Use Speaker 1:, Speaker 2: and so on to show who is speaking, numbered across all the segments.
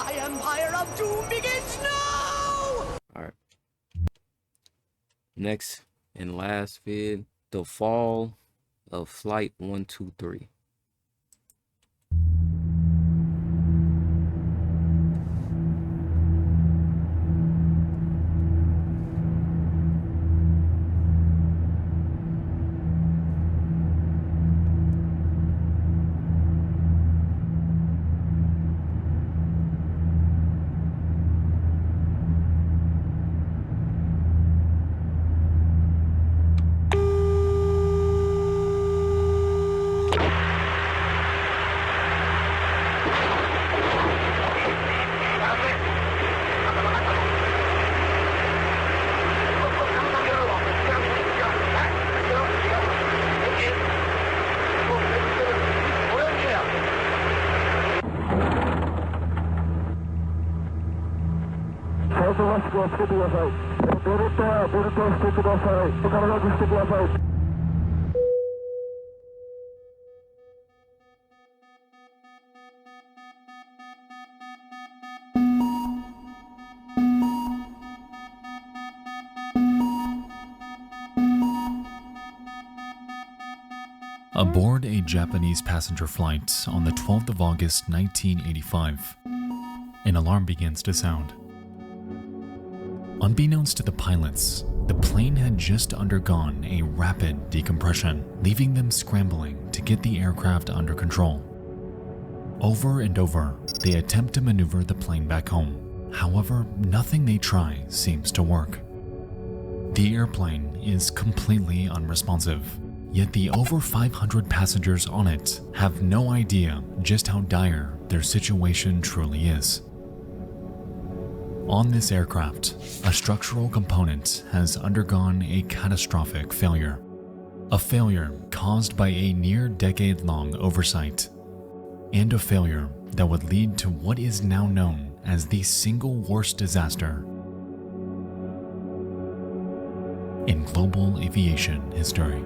Speaker 1: my empire of doom begins now!
Speaker 2: Alright. Next and last vid, the fall of Flight 123.
Speaker 3: Aboard a Japanese passenger flight on the 12th of August 1985, an alarm begins to sound. Unbeknownst to the pilots, the plane had just undergone a rapid decompression, leaving them scrambling to get the aircraft under control. Over and over, they attempt to maneuver the plane back home. However, nothing they try seems to work. The airplane is completely unresponsive, yet the over 500 passengers on it have no idea just how dire their situation truly is. On this aircraft, a structural component has undergone a catastrophic failure. A failure caused by a near-decade-long oversight, and a failure that would lead to what is now known as the single worst disaster in global aviation history.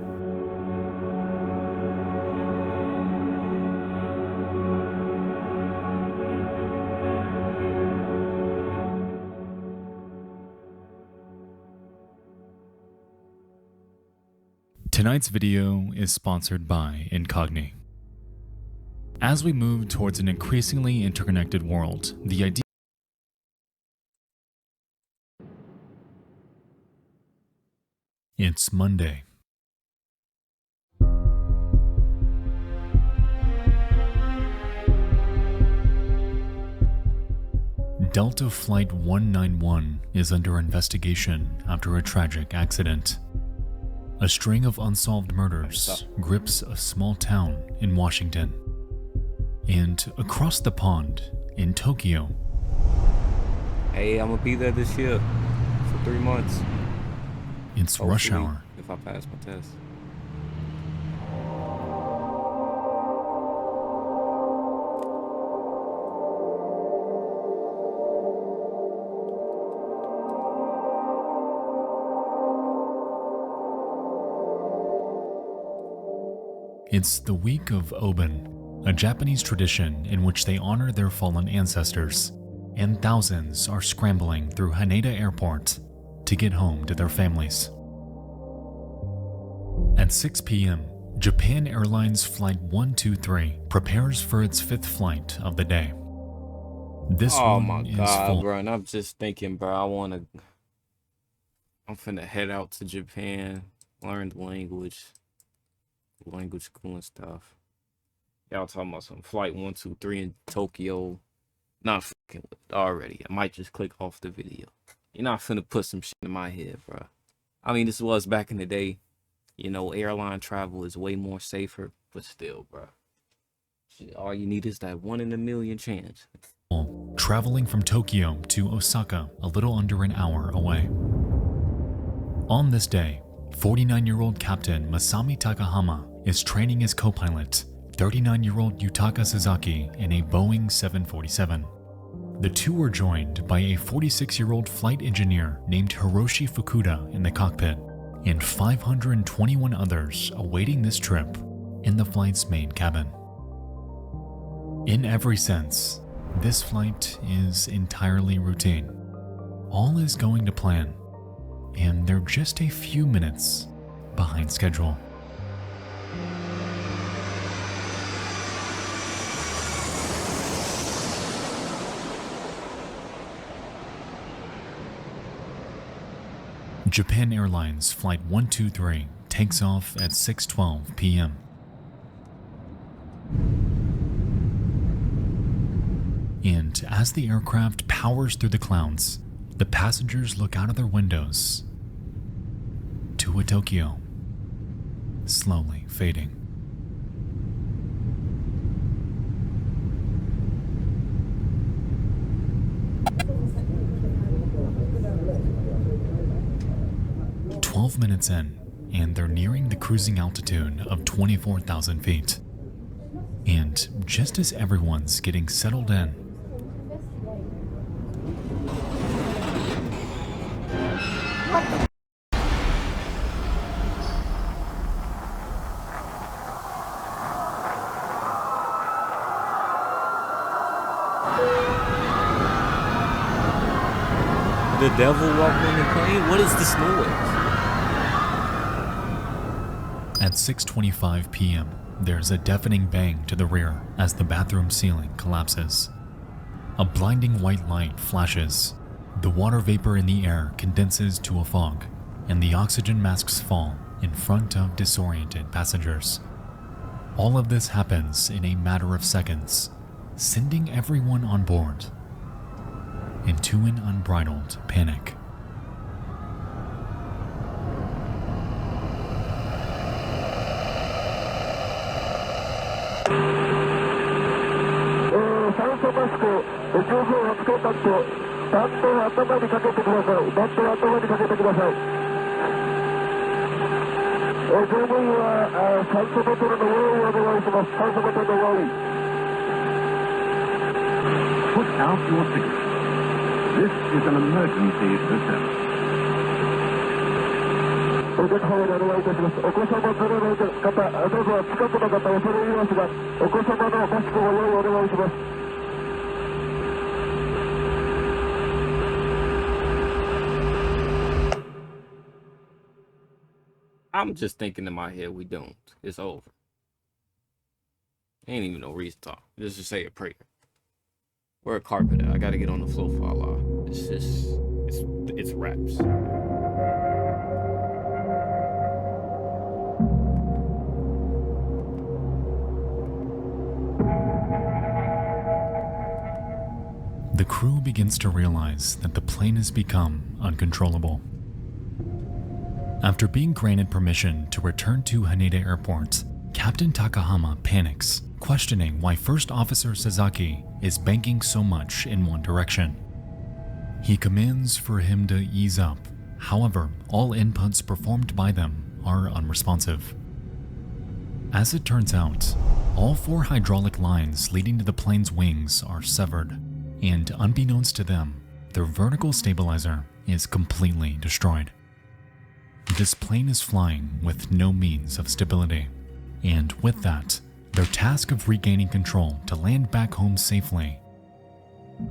Speaker 3: Tonight's video is sponsored by Incogni. As we move towards an increasingly interconnected world, the idea It's Monday. Delta Flight 191 is under investigation after a tragic accident. A string of unsolved murders grips a small town in Washington. And across the pond in Tokyo.
Speaker 2: Hey, I'm gonna be there this year for 3 months.
Speaker 3: It's rush hour.
Speaker 2: If I pass my test.
Speaker 3: It's the week of Oben, a Japanese tradition in which they honor their fallen ancestors, and thousands are scrambling through Haneda Airport to get home to their families. At 6 p.m., Japan Airlines Flight 123 prepares for its 5th flight of the day. This one is full.
Speaker 2: Bro, and I'm just thinking, bro, I'm finna head out to Japan, learn the language school and stuff. Y'all talking about some Flight 123 in Tokyo. Not fucking with it already. I might just click off the video. You're not finna put some shit in my head, bro. I mean, this was back in the day. You know, airline travel is way more safer, but still, bro. Shit, all you need is that 1 in a million chance.
Speaker 3: Traveling from Tokyo to Osaka a little under an hour away. On this day, 49-year-old Captain Masami Takahama is training his co-pilot, 39-year-old Yutaka Sasaki, in a Boeing 747. The two were joined by a 46-year-old flight engineer named Hiroshi Fukuda in the cockpit, and 521 others awaiting this trip in the flight's main cabin. In every sense, This flight is entirely routine. All is going to plan, and they're just a few minutes behind schedule. Japan Airlines Flight 123 takes off at 6:12 p.m. And as the aircraft powers through the clouds, the passengers look out of their windows to a Tokyo slowly fading. "12 minutes in, and they're nearing the cruising altitude of 24,000 feet. And just as everyone's getting settled in,
Speaker 2: The devil walked on the plane? What is this noise?
Speaker 3: at 6:25 p.m., there's a deafening bang to the rear as the bathroom ceiling collapses. A blinding white light flashes. The water vapor in the air condenses to a fog, and the oxygen masks fall in front of disoriented passengers. All of this happens in a matter of seconds, sending everyone on board into an unbridled panic.
Speaker 4: Put out your cigarette. This is an emergency system. お客様にお願いいたします。お子様連れの方、どうぞ近くの方恐れ入りますが、お子様のマスクご用意お願いします。
Speaker 2: I'm just thinking in my head, we don't. It's over. Ain't even no reason to talk. Just say a prayer. Where a carpet at? I gotta get on the floor for Allah. It's just, it's raps.
Speaker 3: The crew begins to realize that the plane has become uncontrollable. After being granted permission to return to Haneda Airport, Captain Takahama panics, questioning why First Officer Sasaki is banking so much in one direction. He commands for him to ease up. However, all inputs performed by them are unresponsive. As it turns out, all 4 hydraulic lines leading to the plane's wings are severed, and unbeknownst to them, their vertical stabilizer is completely destroyed. This plane is flying with no means of stability, and with that, their task of regaining control to land back home safely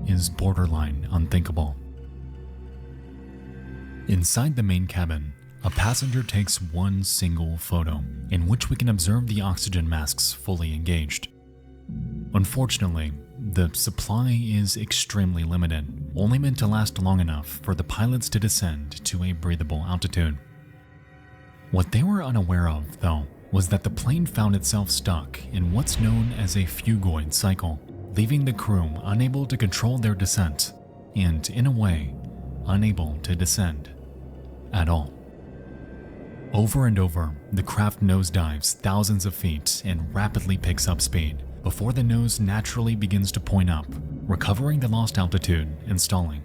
Speaker 3: is borderline unthinkable. Inside the main cabin, a passenger takes one single photo in which we can observe the oxygen masks fully engaged. Unfortunately, the supply is extremely limited, only meant to last long enough for the pilots to descend to a breathable altitude. What they were unaware of, though, was that the plane found itself stuck in what's known as a phugoid cycle, leaving the crew unable to control their descent, and in a way, unable to descend at all. Over and over, the craft nosedives thousands of feet and rapidly picks up speed before the nose naturally begins to point up, recovering the lost altitude and stalling.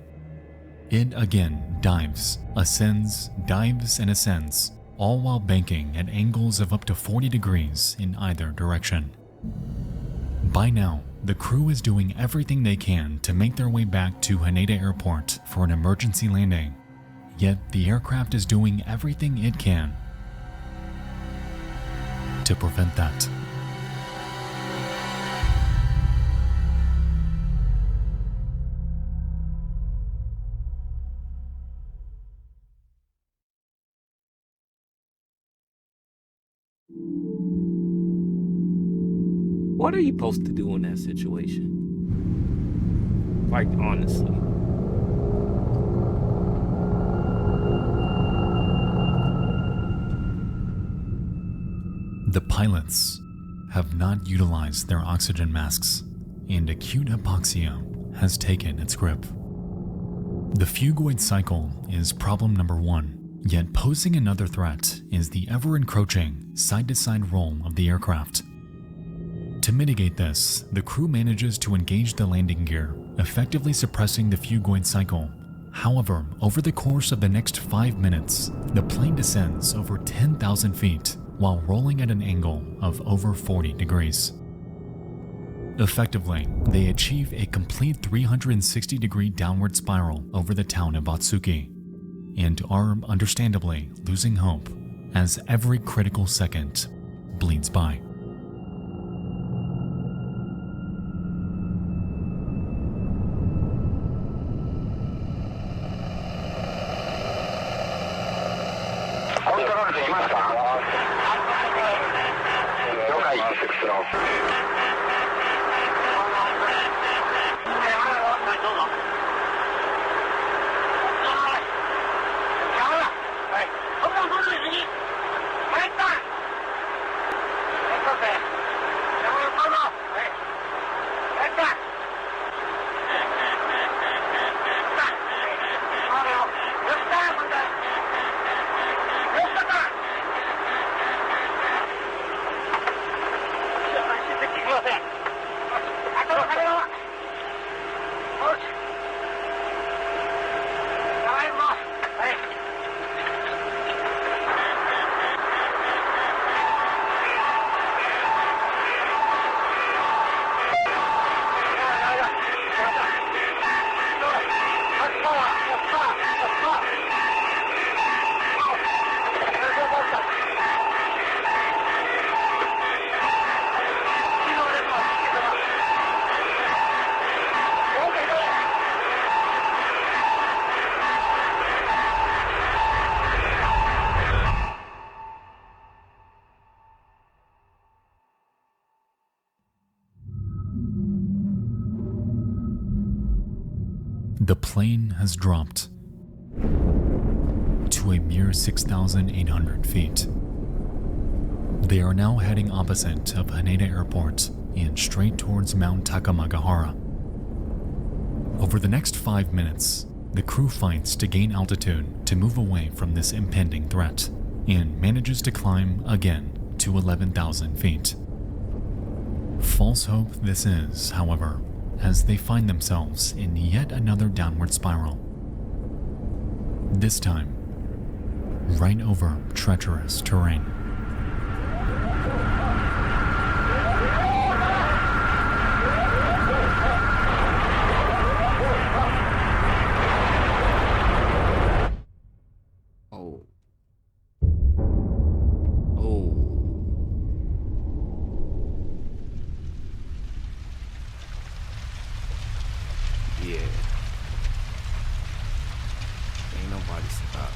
Speaker 3: It again dives, ascends, dives, and ascends, all while banking at angles of up to 40 degrees in either direction. By now, the crew is doing everything they can to make their way back to Haneda Airport for an emergency landing, yet the aircraft is doing everything it can to prevent that.
Speaker 2: What are you supposed to do in that situation? Like, honestly.
Speaker 3: The pilots have not utilized their oxygen masks, and acute hypoxia has taken its grip. The fugoid cycle is problem number one, yet posing another threat is the ever-encroaching side-to-side roll of the aircraft. To mitigate this, the crew manages to engage the landing gear, effectively suppressing the fugoid cycle. However, over the course of the next 5 minutes, the plane descends over 10,000 feet while rolling at an angle of over 40 degrees. Effectively, they achieve a complete 360-degree downward spiral over the town of Otsuki, and are understandably losing hope as every critical second bleeds by. The plane has dropped to a mere 6,800 feet. They are now heading opposite of Haneda Airport and straight towards Mount Takamagahara. Over the next 5 minutes, the crew fights to gain altitude to move away from this impending threat and manages to climb again to 11,000 feet. False hope this is, however, as they find themselves in yet another downward spiral. This time, right over treacherous terrain.
Speaker 2: Oh. Oh. Yeah. Ain't nobody stop.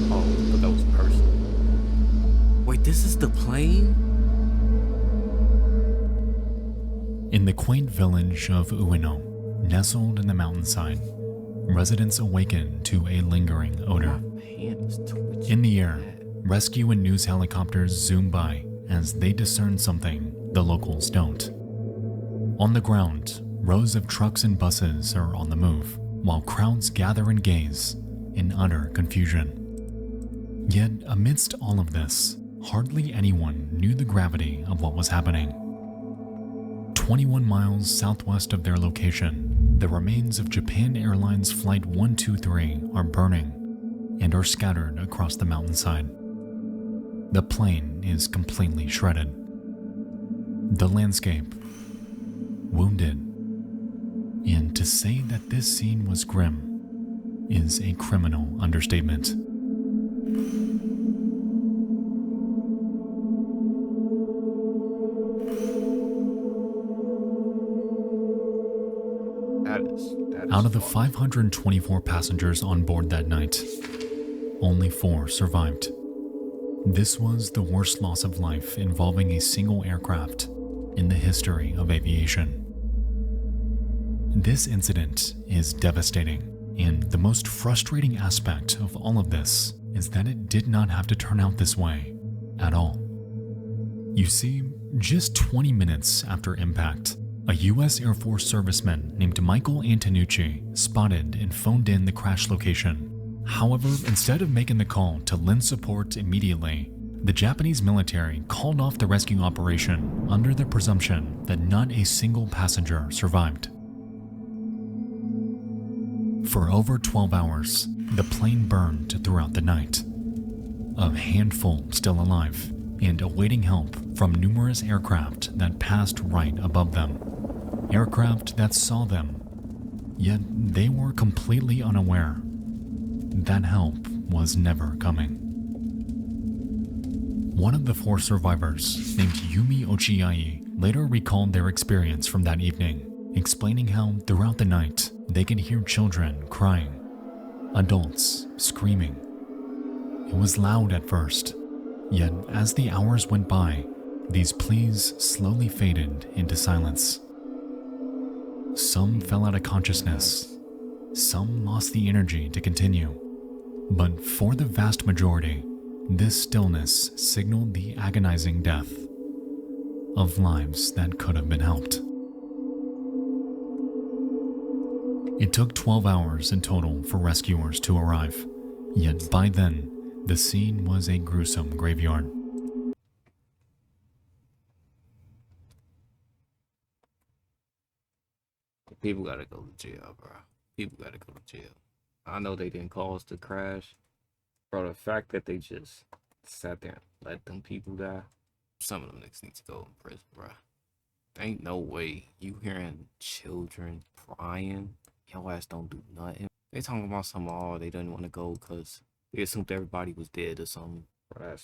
Speaker 2: Oh, but that was personal. Wait, this is the plane?
Speaker 3: In the quaint village of Ueno, nestled in the mountainside, residents awaken to a lingering odor.
Speaker 2: My hand is twitching.
Speaker 3: In the air, rescue and news helicopters zoom by as they discern something the locals don't. On the ground, rows of trucks and buses are on the move, while crowds gather and gaze in utter confusion. Yet, amidst all of this, hardly anyone knew the gravity of what was happening. 21 miles southwest of their location, the remains of Japan Airlines Flight 123 are burning and are scattered across the mountainside. The plane is completely shredded. The landscape, wounded, and to say that this scene was grim is a criminal understatement. Out of the 524 passengers on board that night, only 4 survived. This was the worst loss of life involving a single aircraft in the history of aviation. This incident is devastating, and the most frustrating aspect of all of this is that it did not have to turn out this way at all. You see, just 20 minutes after impact, a U.S. Air Force serviceman named Michael Antonucci spotted and phoned in the crash location. However, instead of making the call to lend support immediately, the Japanese military called off the rescue operation under the presumption that not a single passenger survived. For over 12 hours, the plane burned throughout the night. A handful still alive and awaiting help from numerous aircraft that passed right above them. Aircraft that saw them, yet they were completely unaware that help was never coming. One of the 4 survivors, named Yumi Ochiai, later recalled their experience from that evening, explaining how throughout the night they could hear children crying, adults screaming. It was loud at first, yet as the hours went by, these pleas slowly faded into silence. Some fell out of consciousness, some lost the energy to continue, but for the vast majority, this stillness signaled the agonizing death of lives that could have been helped. It took 12 hours in total for rescuers to arrive, yet by then, the scene was a gruesome graveyard.
Speaker 2: People gotta go to jail, bro. People gotta go to jail. I know they didn't cause the crash, bro. The fact that they just sat there and let them people die, some of them niggas need to go in prison, bro. There ain't no way you hearing children crying, your ass don't do nothing. They talking about something, oh, they didn't want to go because they assumed everybody was dead or something. Bro,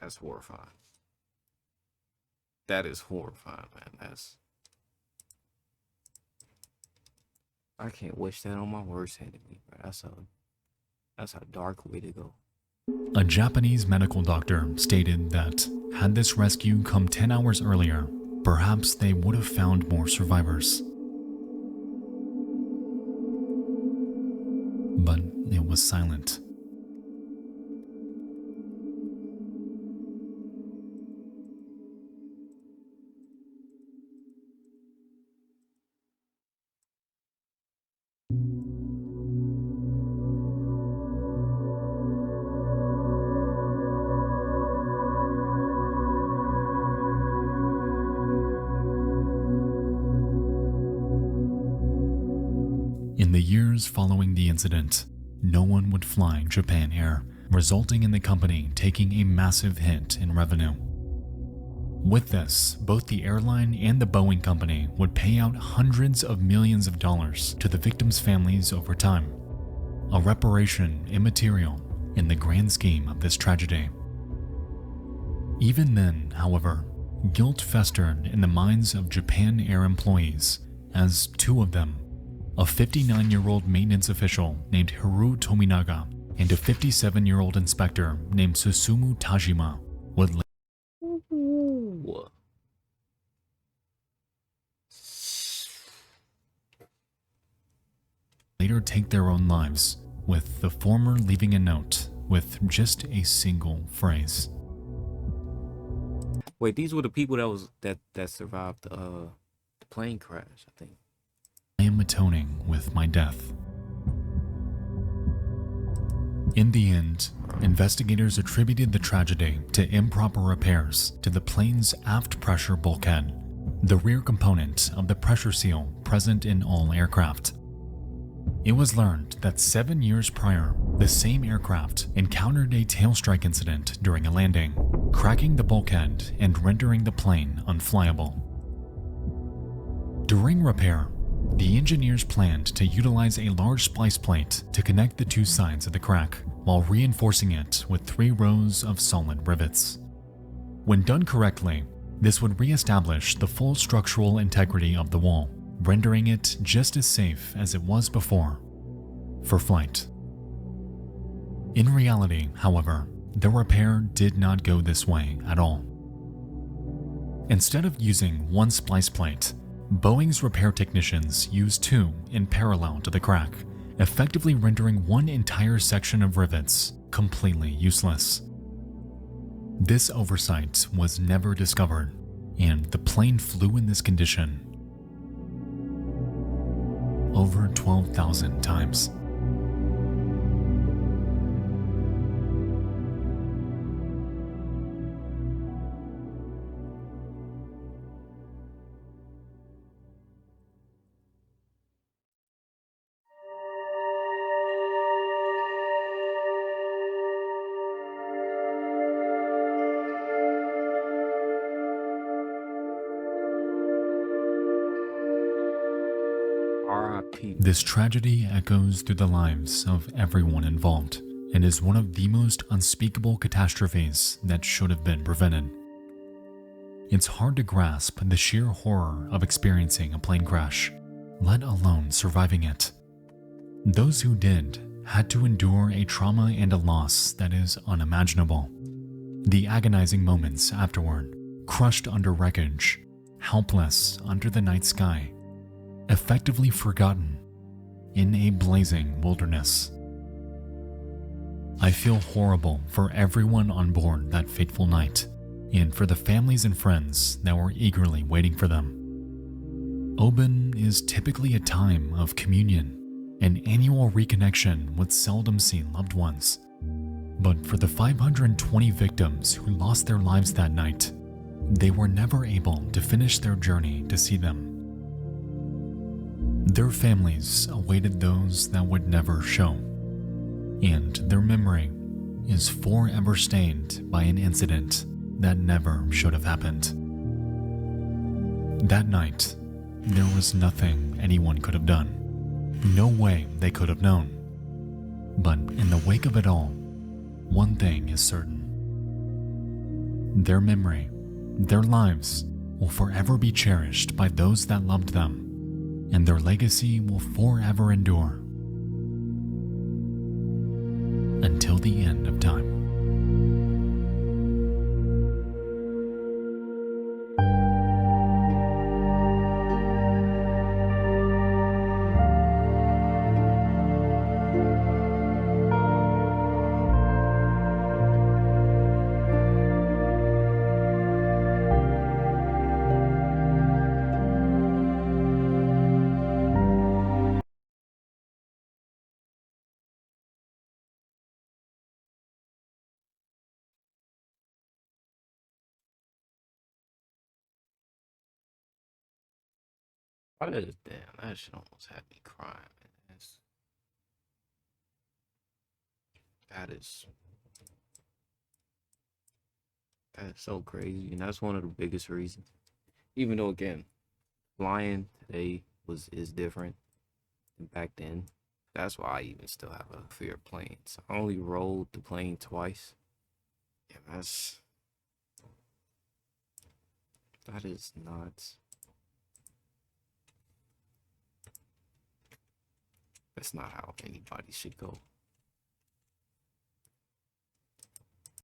Speaker 2: that's horrifying. That is horrifying, man. I can't wish that on my worst enemy, bro. That's a dark way to go.
Speaker 3: A Japanese medical doctor stated that had this rescue come 10 hours earlier, perhaps they would have found more survivors. But it was silent. In the years following the incident, no one would fly Japan Air, resulting in the company taking a massive hit in revenue. With this, both the airline and the Boeing company would pay out hundreds of millions of dollars to the victims' families over time, a reparation immaterial in the grand scheme of this tragedy. Even then, however, guilt festered in the minds of Japan Air employees, as 2 of them, a 59-year-old maintenance official named Hiru Tominaga and a 57-year-old inspector named Susumu Tajima, would later take their own lives, with the former leaving a note with just a single phrase.
Speaker 2: Wait, these were the people that survived the plane crash, I think.
Speaker 3: I am atoning with my death. In the end, Investigators attributed the tragedy to improper repairs to the plane's aft pressure bulkhead, the rear component of the pressure seal present in all aircraft. It was learned that 7 years prior, the same aircraft encountered a tail strike incident during a landing, cracking the bulkhead and rendering the plane unflyable. During repair, the engineers planned to utilize a large splice plate to connect the two sides of the crack, while reinforcing it with 3 rows of solid rivets. When done correctly, this would re-establish the full structural integrity of the wall, rendering it just as safe as it was before for flight. In reality, however, the repair did not go this way at all. Instead of using one splice plate, Boeing's repair technicians used 2 in parallel to the crack, effectively rendering one entire section of rivets completely useless. This oversight was never discovered, and the plane flew in this condition over 12,000 times.
Speaker 2: R.I.P.
Speaker 3: This tragedy echoes through the lives of everyone involved and is one of the most unspeakable catastrophes that should have been prevented. It's hard to grasp the sheer horror of experiencing a plane crash, let alone surviving it. Those who did had to endure a trauma and a loss that is unimaginable. The agonizing moments afterward, crushed under wreckage, helpless under the night sky, effectively forgotten in a blazing wilderness. I feel horrible for everyone on board that fateful night, and for the families and friends that were eagerly waiting for them. Oban is typically a time of communion, an annual reconnection with seldom seen loved ones. But for the 520 victims who lost their lives that night, they were never able to finish their journey to see them. Their families awaited those that would never show, and their memory is forever stained by an incident that never should have happened. That night, there was nothing anyone could have done, no way they could have known. But in the wake of it all, one thing is certain. Their memory, their lives, will forever be cherished by those that loved them, and their legacy will forever endure until the end of time.
Speaker 2: That shit almost had me crying, man. That is so crazy, and that's one of the biggest reasons. Even though, again, flying today is different than back then. That's why I even still have a fear of planes. I only rode the plane twice. Yeah, that is nuts. That's not how anybody should go.